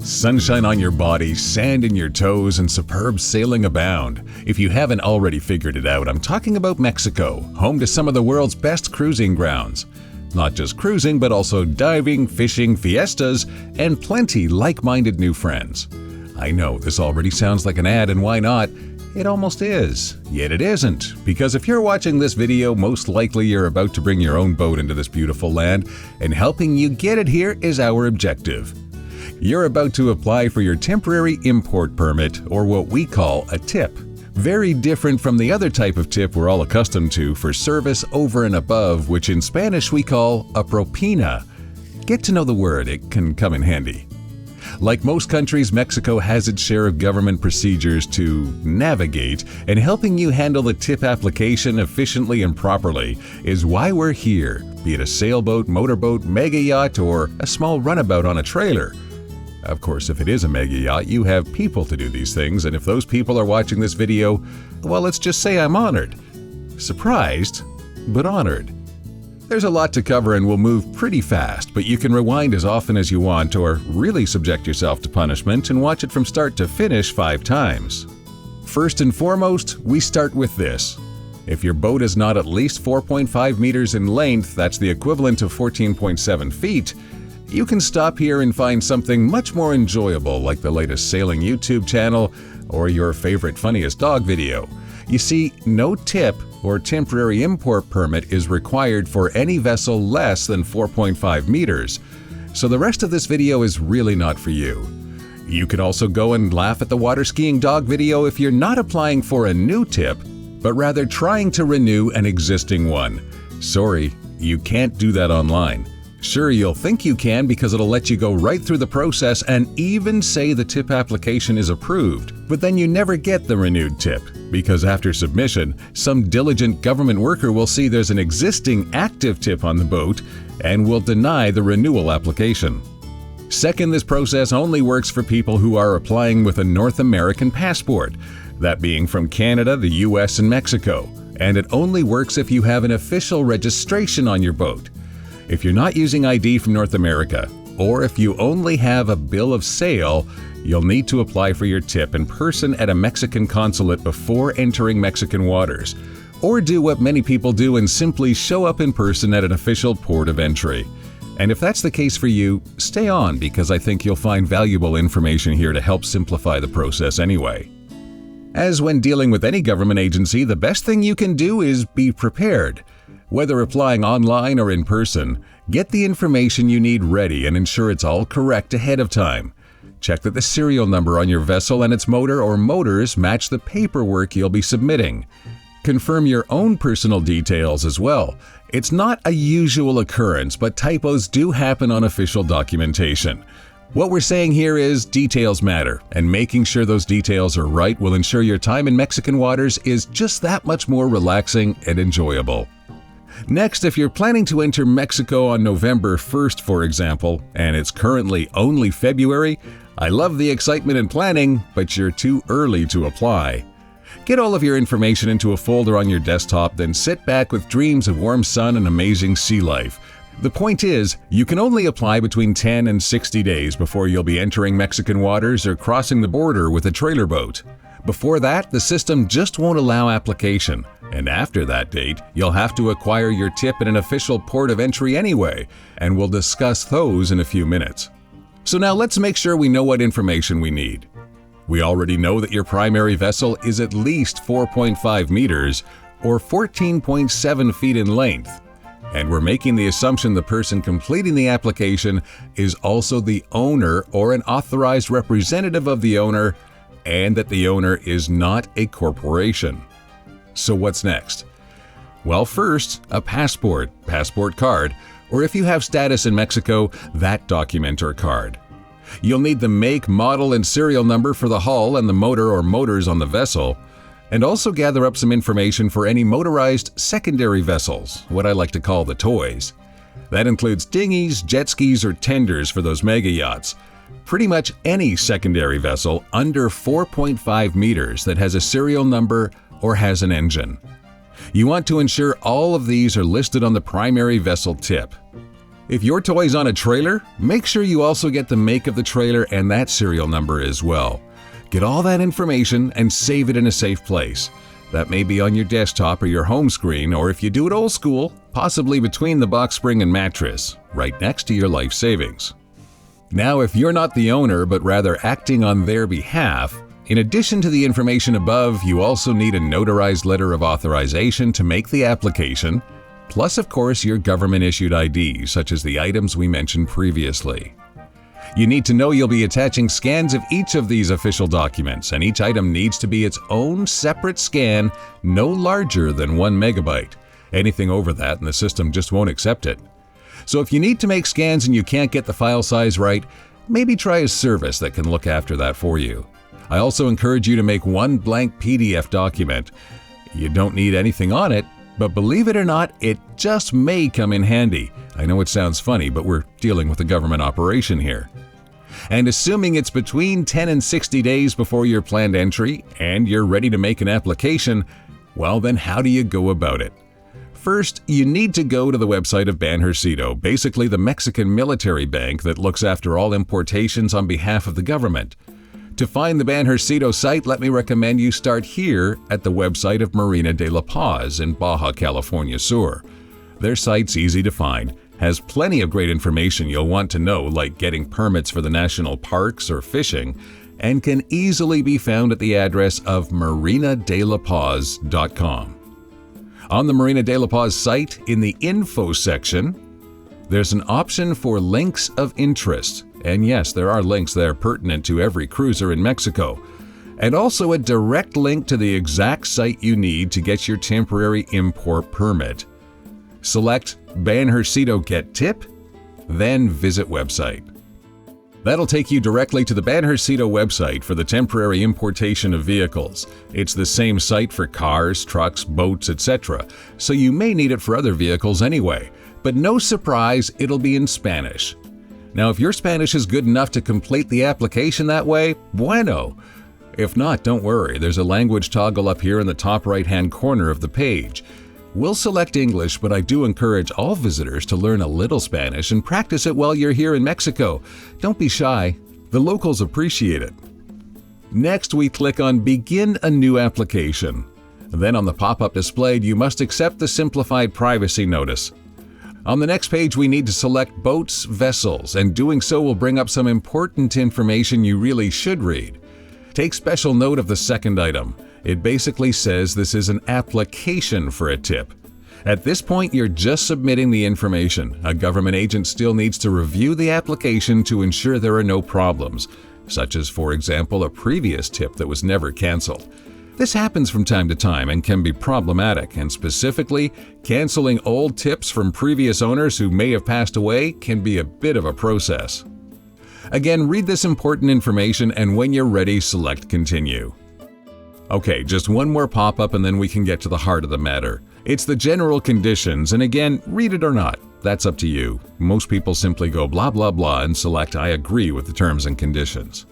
Sunshine on your body, sand in your toes, and superb sailing abound. If you haven't already figured it out, I'm talking about Mexico, home to some of the world's best cruising grounds. Not just cruising, but also diving, fishing, fiestas, and plenty like-minded new friends. I know this already sounds like an ad, and why not? It almost is. Yet it isn't, because if you're watching this video, most likely you're about to bring your own boat into this beautiful land, and helping you get it here is our objective. You're about to apply for your temporary import permit, or what we call a tip. Very different from the other type of tip we're all accustomed to for service over and above, which in Spanish we call a propina. Get to know the word, it can come in handy. Like most countries, Mexico has its share of government procedures to navigate, and helping you handle the tip application efficiently and properly is why we're here, be it a sailboat, motorboat, mega yacht, or a small runabout on a trailer. Of course, if it is a mega yacht, you have people to do these things, and if those people are watching this video, well, let's just say I'm honored. Surprised, but honored. There's a lot to cover and we'll move pretty fast, but you can rewind as often as you want or really subject yourself to punishment and watch it from start to finish 5 times. First and foremost, we start with this. If your boat is not at least 4.5 meters in length, that's the equivalent of 14.7 feet, you can stop here and find something much more enjoyable like the latest sailing YouTube channel or your favorite funniest dog video. You see, no tip or temporary import permit is required for any vessel less than 4.5 meters, so the rest of this video is really not for you. You could also go and laugh at the water skiing dog video if you're not applying for a new tip, but rather trying to renew an existing one. Sorry, you can't do that online. Sure, you'll think you can because it'll let you go right through the process and even say the tip application is approved, but then you never get the renewed tip because after submission, some diligent government worker will see there's an existing active tip on the boat and will deny the renewal application. Second, this process only works for people who are applying with a North American passport, that being from Canada, the US, and Mexico, and it only works if you have an official registration on your boat. If you're not using ID from North America, or if you only have a bill of sale, you'll need to apply for your tip in person at a Mexican consulate before entering Mexican waters, or do what many people do and simply show up in person at an official port of entry. And if that's the case for you, stay on because I think you'll find valuable information here to help simplify the process anyway. As when dealing with any government agency, the best thing you can do is be prepared. Whether applying online or in person, get the information you need ready and ensure it's all correct ahead of time. Check that the serial number on your vessel and its motor or motors match the paperwork you'll be submitting. Confirm your own personal details as well. It's not a usual occurrence, but typos do happen on official documentation. What we're saying here is details matter, and making sure those details are right will ensure your time in Mexican waters is just that much more relaxing and enjoyable. Next, if you're planning to enter Mexico on November 1st, for example, and it's currently only February, I love the excitement and planning, but you're too early to apply. Get all of your information into a folder on your desktop, then sit back with dreams of warm sun and amazing sea life. The point is, you can only apply between 10 and 60 days before you'll be entering Mexican waters or crossing the border with a trailer boat. Before that, the system just won't allow application, and after that date, you'll have to acquire your tip at an official port of entry anyway, and we'll discuss those in a few minutes. So now let's make sure we know what information we need. We already know that your primary vessel is at least 4.5 meters or 14.7 feet in length. And we're making the assumption the person completing the application is also the owner or an authorized representative of the owner, and that the owner is not a corporation. So what's next? Well, first, a passport card, or if you have status in Mexico, that document or card. You'll need the make, model, and serial number for the hull and the motor or motors on the vessel, and also gather up some information for any motorized secondary vessels, what I like to call the toys. That includes dinghies, jet skis, or tenders for those mega yachts. Pretty much any secondary vessel under 4.5 meters that has a serial number or has an engine. You want to ensure all of these are listed on the primary vessel tip. If your toy's on a trailer, make sure you also get the make of the trailer and that serial number as well. Get all that information and save it in a safe place. That may be on your desktop or your home screen, or if you do it old school, possibly between the box spring and mattress, right next to your life savings. Now, if you're not the owner but rather acting on their behalf, in addition to the information above, you also need a notarized letter of authorization to make the application, plus of course your government-issued ID, such as the items we mentioned previously. You need to know you'll be attaching scans of each of these official documents, and each item needs to be its own separate scan, no larger than 1 megabyte. Anything over that and the system just won't accept it. So if you need to make scans and you can't get the file size right, maybe try a service that can look after that for you. I also encourage you to make one blank PDF document. You don't need anything on it, but believe it or not, it just may come in handy. I know it sounds funny, but we're dealing with a government operation here. And assuming it's between 10 and 60 days before your planned entry and you're ready to make an application, well then how do you go about it? First, you need to go to the website of Banjercito, basically the Mexican military bank that looks after all importations on behalf of the government. To find the Banjercito site, let me recommend you start here at the website of Marina de la Paz in Baja California Sur. Their site's easy to find, has plenty of great information you'll want to know, like getting permits for the national parks or fishing, and can easily be found at the address of marinadelapaz.com. On the Marina de la Paz site, in the info section, there's an option for links of interest. And yes, there are links there pertinent to every cruiser in Mexico. And also a direct link to the exact site you need to get your temporary import permit. Select Banjercito Get Tip, then visit website. That'll take you directly to the Banjercito website for the temporary importation of vehicles. It's the same site for cars, trucks, boats, etc., so you may need it for other vehicles anyway. But no surprise, it'll be in Spanish. Now, if your Spanish is good enough to complete the application that way, bueno. If not, don't worry, there's a language toggle up here in the top right-hand corner of the page. We'll select English, but I do encourage all visitors to learn a little Spanish and practice it while you're here in Mexico. Don't be shy. The locals appreciate it. Next, we click on Begin a New Application. Then on the pop-up displayed, you must accept the simplified privacy notice. On the next page, we need to select boats, vessels, and doing so will bring up some important information you really should read. Take special note of the second item. It basically says this is an application for a tip. At this point, you're just submitting the information. A government agent still needs to review the application to ensure there are no problems, such as, for example, a previous tip that was never canceled. This happens from time to time and can be problematic, and specifically, canceling old tips from previous owners who may have passed away can be a bit of a process. Again, read this important information, and when you're ready, select Continue. Okay, just one more pop-up and then we can get to the heart of the matter. It's the general conditions, and again, read it or not. That's up to you. Most people simply go blah blah blah and select I agree with the terms and conditions.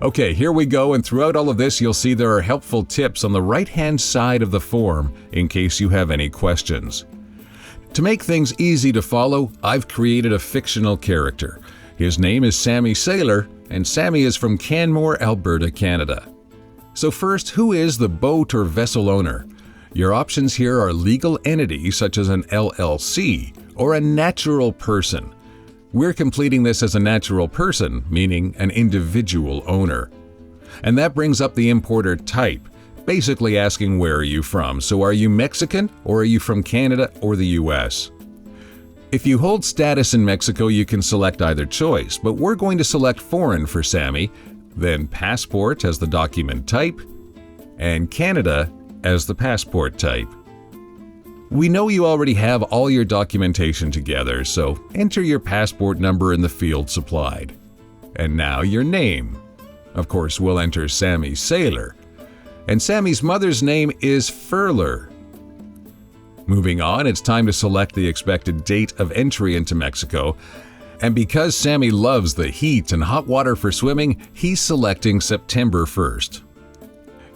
Okay, here we go, and throughout all of this you'll see there are helpful tips on the right-hand side of the form in case you have any questions. To make things easy to follow, I've created a fictional character. His name is Sammy Sailor, and Sammy is from Canmore, Alberta, Canada. So first, who is the boat or vessel owner? Your options here are legal entity such as an LLC or a natural person. We're completing this as a natural person, meaning an individual owner. And that brings up the importer type, basically asking where are you from. So are you Mexican or are you from Canada or the US? If you hold status in Mexico, you can select either choice, but we're going to select foreign for Sammy, then passport as the document type, and Canada as the passport type. We know you already have all your documentation together, so enter your passport number in the field supplied. And now your name. Of course, we'll enter Sammy Sailor. And Sammy's mother's name is Furler. Moving on, it's time to select the expected date of entry into Mexico. And because Sammy loves the heat and hot water for swimming, he's selecting September 1st.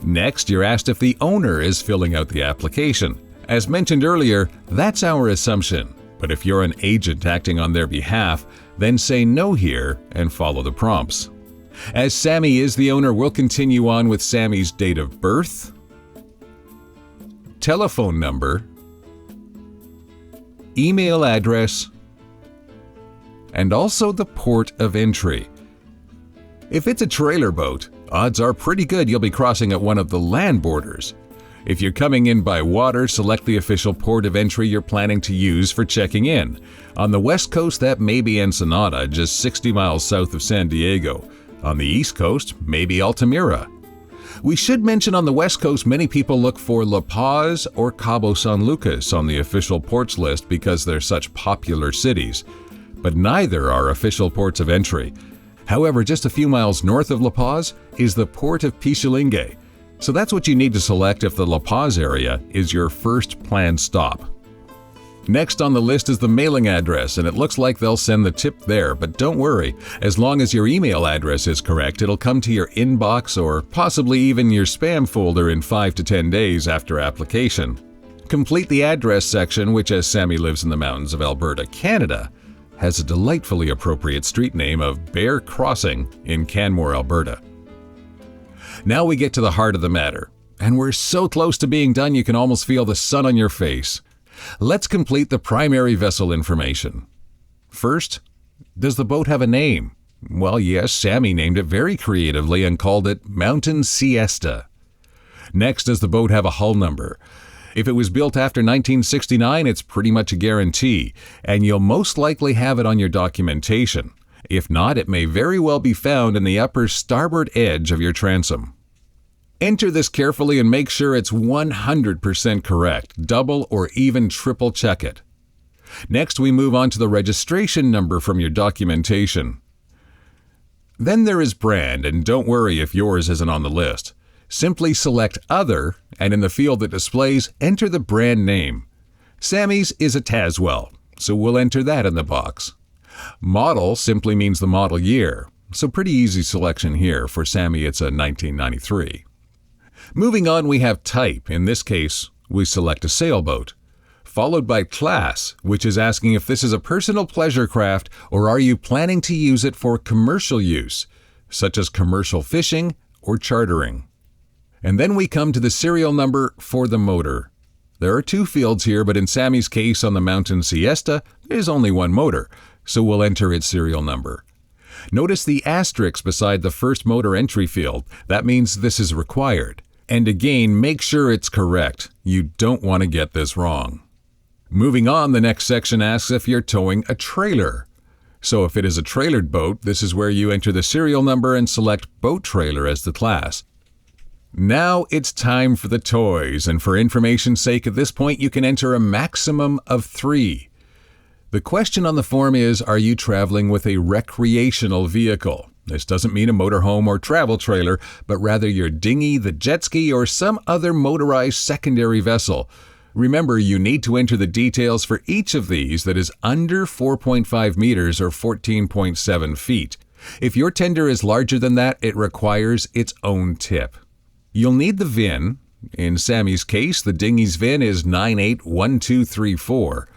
Next, you're asked if the owner is filling out the application. As mentioned earlier, that's our assumption. But if you're an agent acting on their behalf, then say no here and follow the prompts. As Sammy is the owner, we'll continue on with Sammy's date of birth, telephone number, email address, and also the port of entry. If it's a trailer boat, odds are pretty good you'll be crossing at one of the land borders. If you're coming in by water, select the official port of entry you're planning to use for checking in. On the west coast, that may be Ensenada, just 60 miles south of San Diego. On the east coast, maybe Altamira. We should mention on the west coast, many people look for La Paz or Cabo San Lucas on the official ports list because they're such popular cities. But neither are official ports of entry. However, just a few miles north of La Paz is the port of Pichilingue. So that's what you need to select if the La Paz area is your first planned stop. Next on the list is the mailing address, and it looks like they'll send the tip there, but don't worry. As long as your email address is correct, it'll come to your inbox or possibly even your spam folder in 5 to 10 days after application. Complete the address section, which, as Sammy lives in the mountains of Alberta, Canada, has a delightfully appropriate street name of Bear Crossing in Canmore, Alberta. Now we get to the heart of the matter, and we're so close to being done you can almost feel the sun on your face. Let's complete the primary vessel information. First, does the boat have a name? Well, yes, Sammy named it very creatively and called it Mountain Siesta. Next, does the boat have a hull number? If it was built after 1969, it's pretty much a guarantee, and you'll most likely have it on your documentation. If not, it may very well be found in the upper starboard edge of your transom. Enter this carefully and make sure it's 100% correct. Double or even triple check it. Next, we move on to the registration number from your documentation. Then there is brand, and don't worry if yours isn't on the list. Simply select Other, and in the field that displays, enter the brand name. Sammy's is a Tazwell, so we'll enter that in the box. Model simply means the model year, so pretty easy selection here. For Sammy, it's a 1993. Moving on, we have type. In this case, we select a sailboat. Followed by class, which is asking if this is a personal pleasure craft or are you planning to use it for commercial use, such as commercial fishing or chartering. And then we come to the serial number for the motor. There are 2 fields here, but in Sammy's case on the Mountain Siesta, there's only one motor, so we'll enter its serial number. Notice the asterisk beside the first motor entry field. That means this is required. And again, make sure it's correct. You don't want to get this wrong. Moving on, the next section asks if you're towing a trailer. So if it is a trailered boat, this is where you enter the serial number and select boat trailer as the class. Now it's time for the toys, and for information's sake at this point you can enter a maximum of 3. The question on the form is, are you traveling with a recreational vehicle? This doesn't mean a motorhome or travel trailer, but rather your dinghy, the jet ski, or some other motorized secondary vessel. Remember, you need to enter the details for each of these that is under 4.5 meters or 14.7 feet. If your tender is larger than that, it requires its own tip. You'll need the VIN. In Sammy's case, the dinghy's VIN is 981234.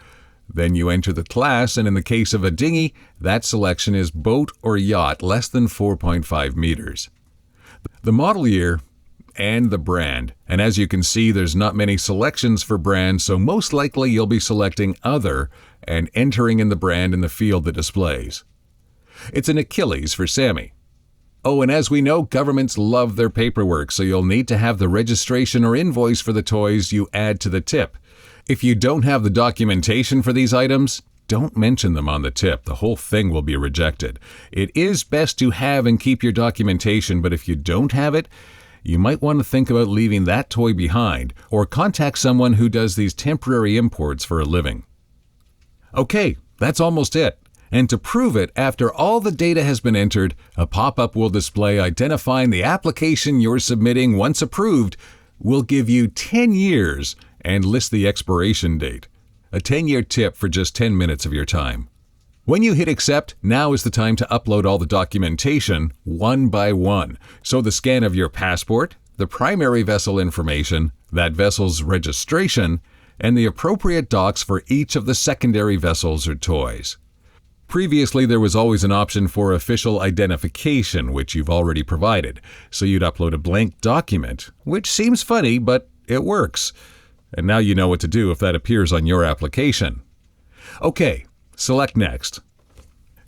Then you enter the class, and in the case of a dinghy, that selection is boat or yacht less than 4.5 meters. The model year and the brand. And as you can see, there's not many selections for brand, so most likely you'll be selecting Other and entering in the brand in the field that displays. It's an Achilles for Sammy. Oh, and as we know, governments love their paperwork, so you'll need to have the registration or invoice for the toys you add to the tip. If you don't have the documentation for these items, don't mention them on the tip. The whole thing will be rejected. It is best to have and keep your documentation, but if you don't have it, you might want to think about leaving that toy behind or contact someone who does these temporary imports for a living. Okay, that's almost it. And to prove it, after all the data has been entered, a pop-up will display identifying the application you're submitting. Once approved, will give you 10 years and list the expiration date. A 10-year tip for just 10 minutes of your time. When you hit accept, now is the time to upload all the documentation one by one. So the scan of your passport, the primary vessel information, that vessel's registration, and the appropriate docks for each of the secondary vessels or toys. Previously, there was always an option for official identification, which you've already provided, so you'd upload a blank document, which seems funny, but it works. And now you know what to do if that appears on your application. Okay, select Next.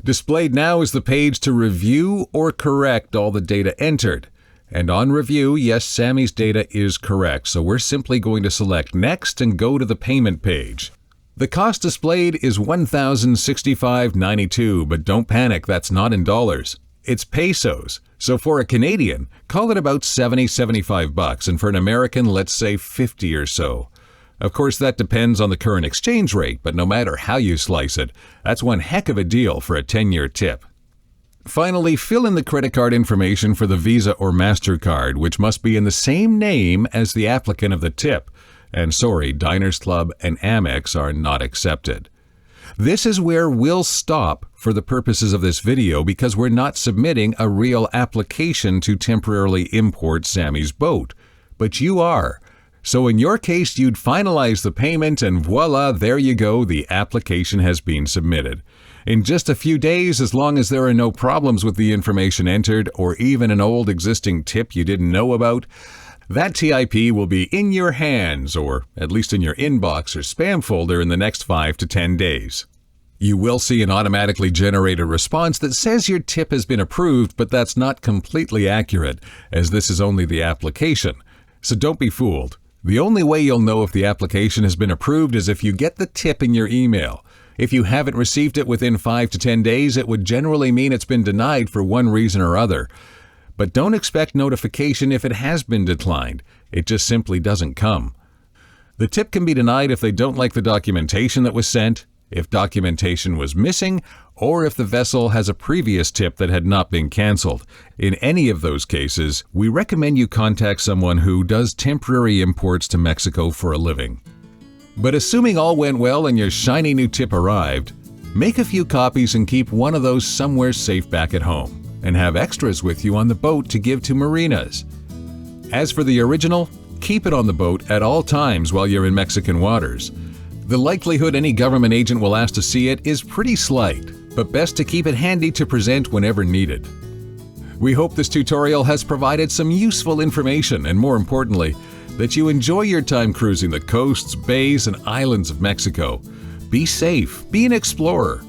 Displayed now is the page to review or correct all the data entered. And on review, yes, Sammy's data is correct, so we're simply going to select Next and go to the payment page. The cost displayed is $1,065.92, but don't panic, that's not in dollars. It's pesos. So for a Canadian, call it about $75, and for an American, let's say 50 or so. Of course, that depends on the current exchange rate, but no matter how you slice it, that's one heck of a deal for a 10-year tip. Finally, fill in the credit card information for the Visa or MasterCard, which must be in the same name as the applicant of the tip. And sorry, Diners Club and Amex are not accepted. This is where we'll stop for the purposes of this video because we're not submitting a real application to temporarily import Sammy's boat. But you are. So in your case, you'd finalize the payment and voila, there you go, the application has been submitted. In just a few days, as long as there are no problems with the information entered or even an old existing tip you didn't know about, that TIP will be in your hands, or at least in your inbox or spam folder in the next 5 to 10 days. You will see an automatically generated response that says your tip has been approved, but that's not completely accurate, as this is only the application. So don't be fooled. The only way you'll know if the application has been approved is if you get the tip in your email. If you haven't received it within 5 to 10 days, it would generally mean it's been denied for one reason or other. But don't expect notification if it has been declined. It just simply doesn't come. The tip can be denied if they don't like the documentation that was sent, if documentation was missing, or if the vessel has a previous tip that had not been canceled. In any of those cases, we recommend you contact someone who does temporary imports to Mexico for a living. But assuming all went well and your shiny new tip arrived, make a few copies and keep one of those somewhere safe back at home, and have extras with you on the boat to give to marinas. As for the original, keep it on the boat at all times while you're in Mexican waters. The likelihood any government agent will ask to see it is pretty slight, but best to keep it handy to present whenever needed. We hope this tutorial has provided some useful information and, more importantly, that you enjoy your time cruising the coasts, bays, and islands of Mexico. Be safe, be an explorer,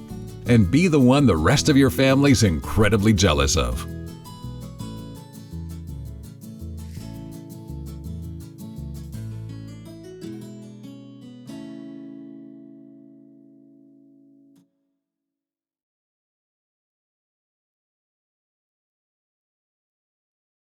and be the one the rest of your family's incredibly jealous of.